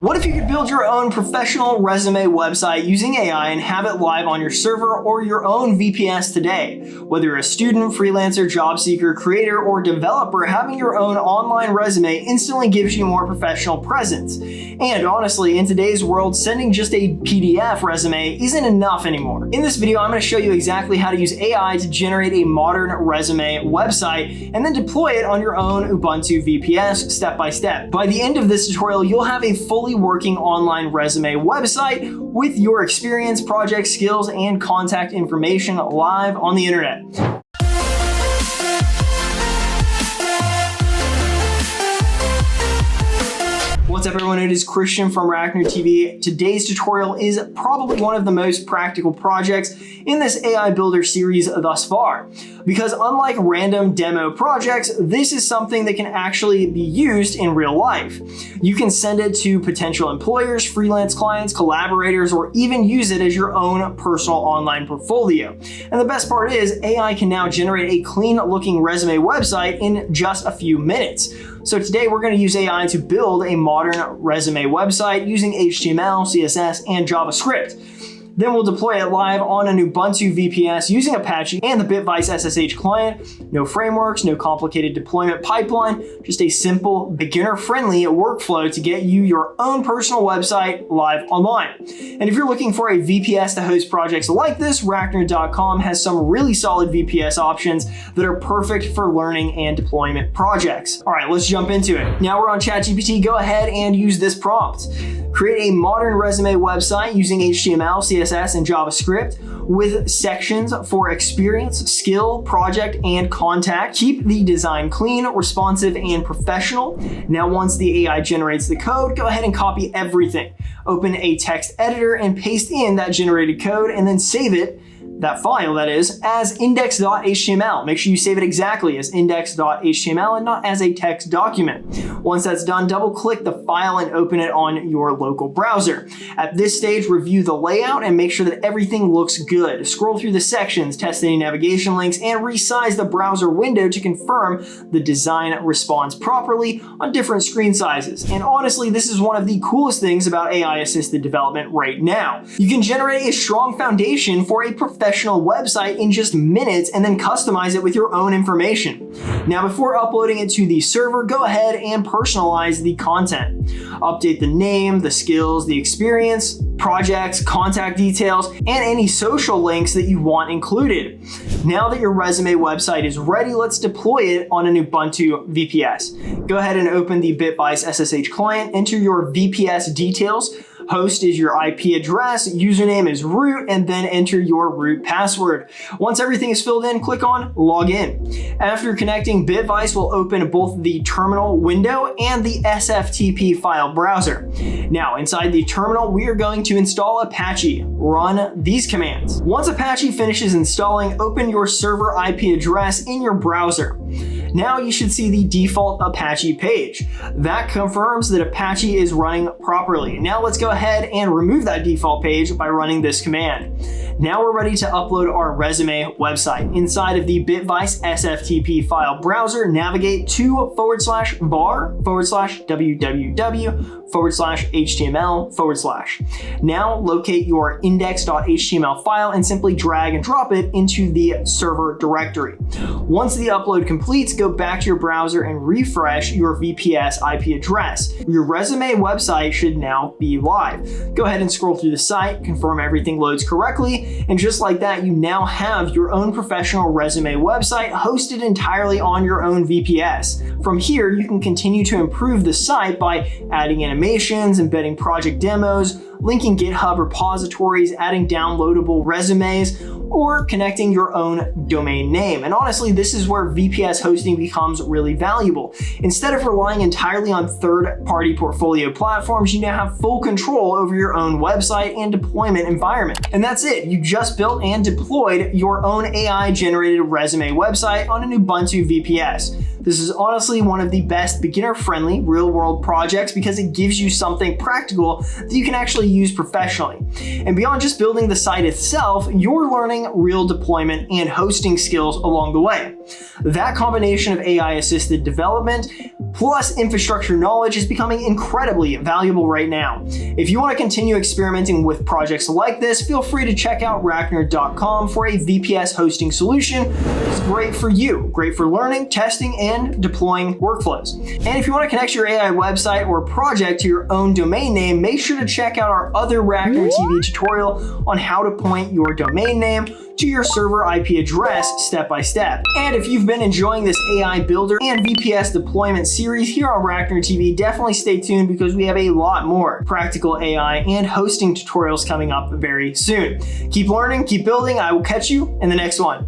What if you could build your own professional resume website using AI and have it live on your server or your own VPS today? Whether you're a student, freelancer, job seeker, creator, or developer, having your own online resume instantly gives you more professional presence. And honestly, in today's world, sending just a PDF resume isn't enough anymore. In this video, I'm going to show you exactly how to use AI to generate a modern resume website and then deploy it on your own Ubuntu VPS step by step. By the end of this tutorial, you'll have a fully working online resume website with your experience, project skills, and contact information live on the internet. What's up everyone, it is Christian from RackNerd TV. Today's tutorial is probably one of the most practical projects in this AI Builder series thus far. Because unlike random demo projects, this is something that can actually be used in real life. You can send it to potential employers, freelance clients, collaborators, or even use it as your own personal online portfolio. And the best part is, AI can now generate a clean looking resume website in just a few minutes. So today we're going to use AI to build a modern resume website using HTML, CSS, and JavaScript. Then we'll deploy it live on an Ubuntu VPS using Apache and the Bitvice SSH client. No frameworks, no complicated deployment pipeline, just a simple, beginner-friendly workflow to get you your own personal website live online. And if you're looking for a VPS to host projects like this, RackNerd.com has some really solid VPS options that are perfect for learning and deployment projects. All right, let's jump into it. Now we're on ChatGPT. Go ahead and use this prompt. Create a modern resume website using HTML, CSS, and JavaScript with sections for experience, skill, project, and contact. Keep the design clean, responsive, and professional. Now, once the AI generates the code, go ahead and copy everything. Open a text editor and paste in that generated code and then save it, that file that is, as index.html. Make sure you save it exactly as index.html and not as a text document. Once that's done, double click the file and open it on your local browser. At this stage, review the layout and make sure that everything looks good. Scroll through the sections, test any navigation links, and resize the browser window to confirm the design responds properly on different screen sizes. And honestly, this is one of the coolest things about AI-assisted development right now. You can generate a strong foundation for a professional website in just minutes and then customize it with your own information. Now, before uploading it to the server, go ahead and personalize the content. Update the name, the skills, the experience, projects, contact details, and any social links that you want included. Now that your resume website is ready, let's deploy it on an Ubuntu VPS. Go ahead and open the Bitvice SSH client, enter your VPS details. Host is your IP address, username is root, and then enter your root password. Once everything is filled in, click on log in. After connecting, Bitvice will open both the terminal window and the SFTP file browser. Now, inside the terminal, we are going to install Apache. Run these commands. Once Apache finishes installing, open your server IP address in your browser. Now you should see the default Apache page. That confirms that Apache is running properly. Now let's go ahead and remove that default page by running this command. Now we're ready to upload our resume website. Inside of the Bitvice SFTP file browser, navigate to /var/www/html/. Now locate your index.html file and simply drag and drop it into the server directory. Once the upload completes, go back to your browser and refresh your VPS IP address. Your resume website should now be live. Go ahead and scroll through the site, confirm everything loads correctly, and just like that, you now have your own professional resume website hosted entirely on your own VPS. From here, you can continue to improve the site by adding animations, embedding project demos, linking GitHub repositories, adding downloadable resumes, or connecting your own domain name. And honestly, this is where VPS hosting becomes really valuable. Instead of relying entirely on third-party portfolio platforms, you now have full control over your own website and deployment environment. And that's it. You just built and deployed your own AI-generated resume website on an Ubuntu VPS. This is honestly one of the best beginner-friendly real-world projects because it gives you something practical that you can actually use professionally. And beyond just building the site itself, you're learning real deployment and hosting skills along the way. That combination of AI-assisted development Plus, infrastructure knowledge is becoming incredibly valuable right now. If you want to continue experimenting with projects like this, feel free to check out RackNerd.com for a VPS hosting solution. It's great for you, great for learning, testing, and deploying workflows. And if you want to connect your AI website or project to your own domain name, make sure to check out our other RackNerd TV tutorial on how to point your domain name to your server IP address step by step. And if you've been enjoying this AI builder and VPS deployment series here on RackNerd TV, definitely stay tuned because we have a lot more practical AI and hosting tutorials coming up very soon. Keep learning, keep building. I will catch you in the next one.